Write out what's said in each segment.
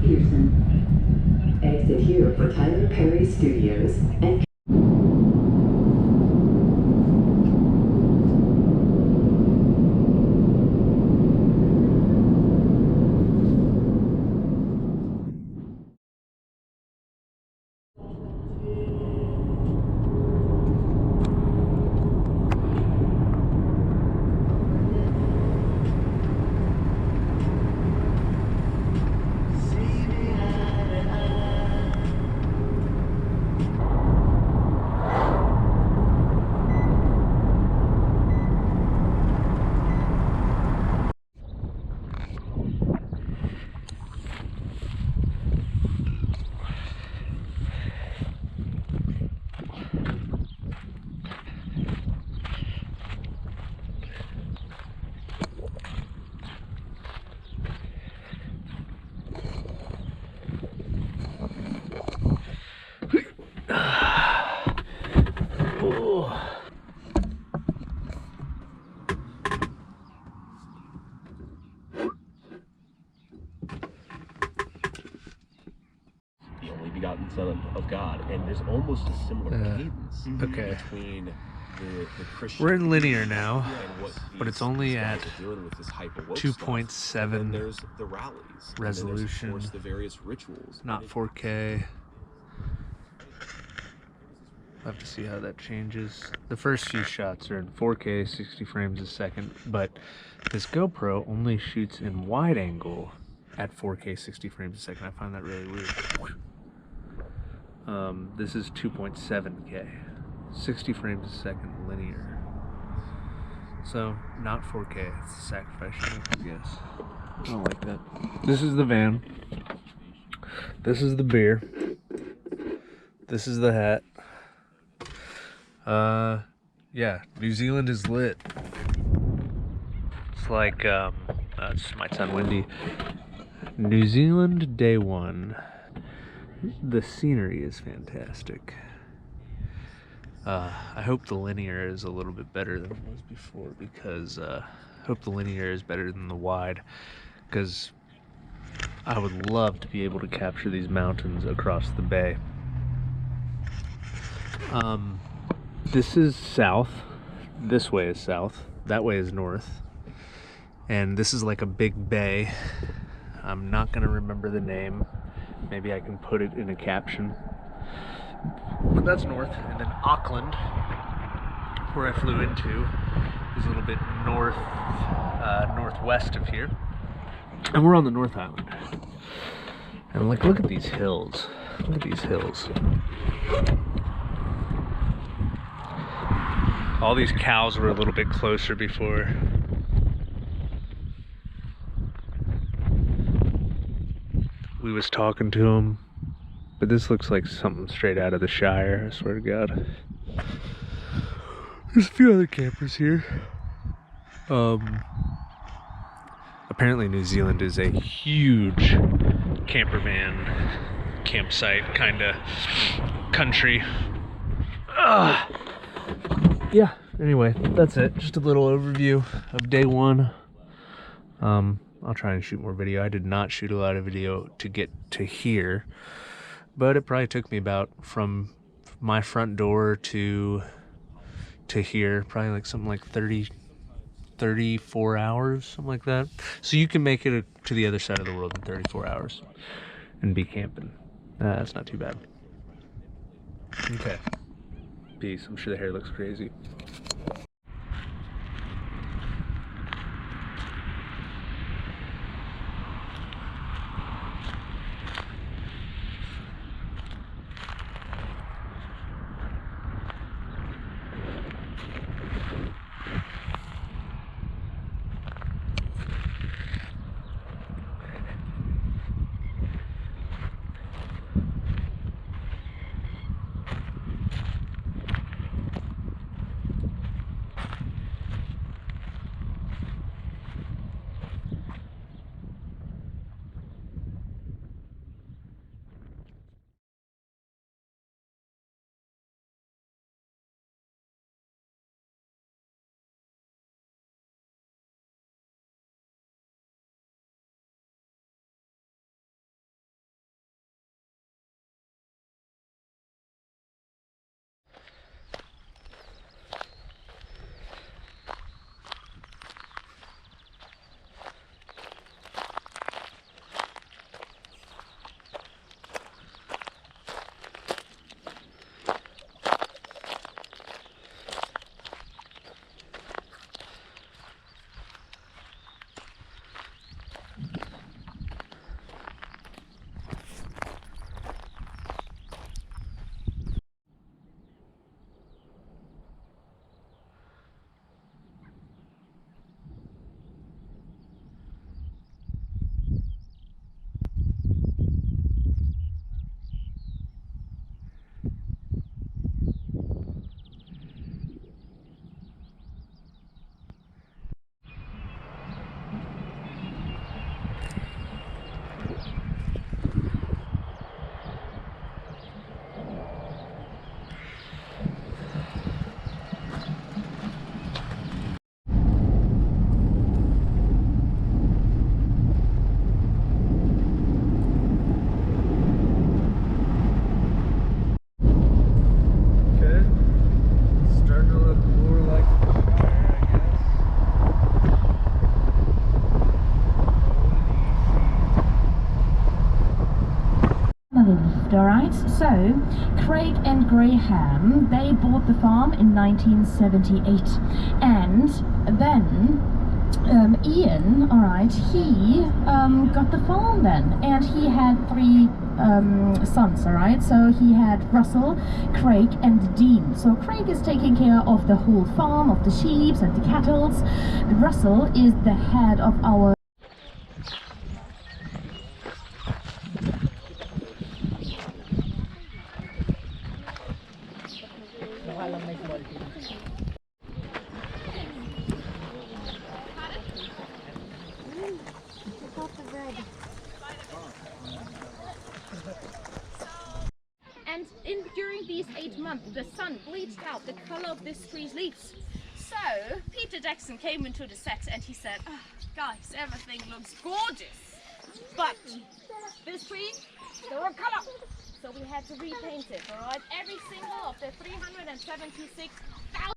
Pearson. Exit here for Tyler Perry Studios and begotten Son of God, and there's almost a similar cadence between the Christian. We're in linear now, but it's only at 2.7 there's the rallies, resolution. And of course, the various rituals. Not 4K. We'll have to see how that changes. The first few shots are in 4K, 60 frames a second, but this GoPro only shoots in wide angle at 4K, 60 frames a second. I find that really weird. This is 2.7K, 60 frames a second linear. So, not 4K, it's a sacrifice, I guess. I don't like that. This is the van. This is the beer. This is the hat. Yeah, New Zealand is lit. It's like, it's my son Wendy. New Zealand day one. The scenery is fantastic. I hope the linear is a little bit better than it was before, because I hope the linear is better than the wide, because I would love to be able to capture these mountains across the bay. This is south. This way is south. That way is north. And this is like a big bay. I'm not going to remember the name. Maybe I can put it in a caption. But that's north. And then Auckland, where I flew into, is a little bit northwest of here. And we're on the North Island. And I'm like, look at these hills. Look at these hills. All these cows were a little bit closer before. We was talking to them, but this looks like something straight out of the Shire, I swear to God. There's a few other campers here. Apparently New Zealand is a huge camper van, campsite kind of country. Yeah, anyway, that's it. Just a little overview of day one. I'll try and shoot more video. I did not shoot a lot of video to get to here, but it probably took me about from my front door to here, probably like something like 34 hours, something like that. So you can make it to the other side of the world in 34 hours and be camping. That's not too bad. Okay. Peace. I'm sure the hair looks crazy. left, alright? So, Craig and Graham, they bought the farm in 1978. And then Ian, alright, he got the farm then. And he had 3 sons, alright? So he had Russell, Craig and Dean. So Craig is taking care of the whole farm, of the sheep and the cattle. Russell is the head of our during these 8 months, the sun bleached out the color of this tree's leaves. So Peter Jackson came into the set and he said, oh, guys, everything looks gorgeous, but this tree, the wrong color. So we had to repaint it, alright? Every single of the 376,000.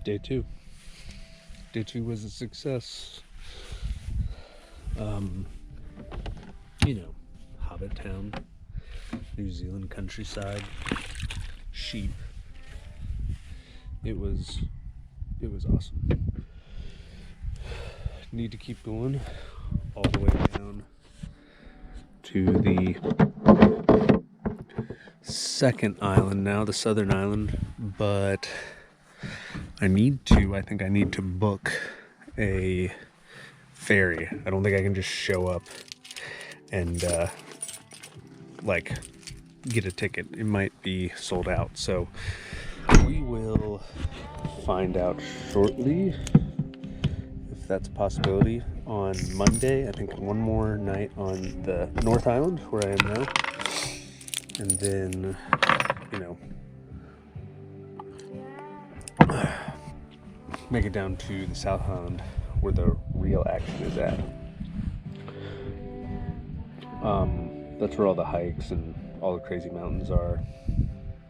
Day 2. Day 2 was a success. You know, Hobbiton, New Zealand countryside, sheep. It was awesome. Need to keep going all the way down to the second island now, the southern island, but I think I need to book a ferry. I don't think I can just show up and like get a ticket. It might be sold out, so we will find out shortly if that's a possibility. On Monday, I think one more night on the North Island where I am now, and then, you know, make it down to the South Island where the real action is at. That's where all the hikes and all the crazy mountains are.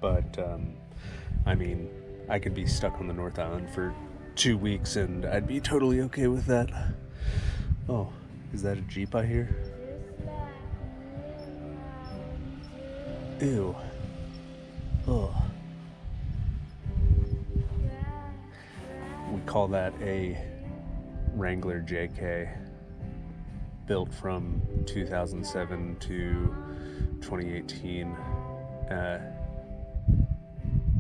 But I mean, I could be stuck on the North Island for 2 weeks and I'd be totally okay with that. Oh, is that a Jeep I hear? Ew. Oh. We call that a Wrangler JK, built from 2007 to 2018.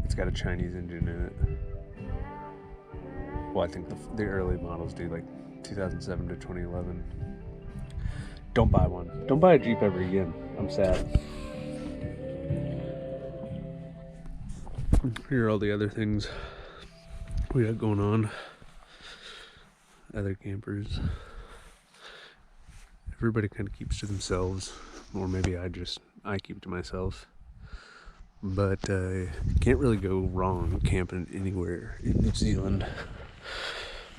It's got a Chinese engine in it. Well, I think the early models do, like 2007 to 2011. Don't buy one. Don't buy a Jeep ever again. I'm sad. Here are all the other things we got going on. Other campers. Everybody kind of keeps to themselves, or maybe I keep to myself. But can't really go wrong camping anywhere in New Zealand,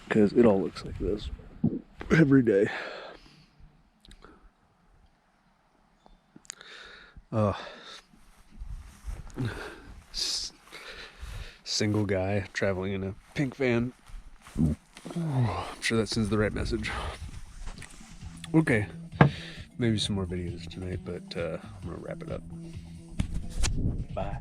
because it all looks like this every day. Single guy traveling in a pink van. I'm sure that sends the right message. Okay, maybe some more videos tonight, but I'm gonna wrap it up. Bye.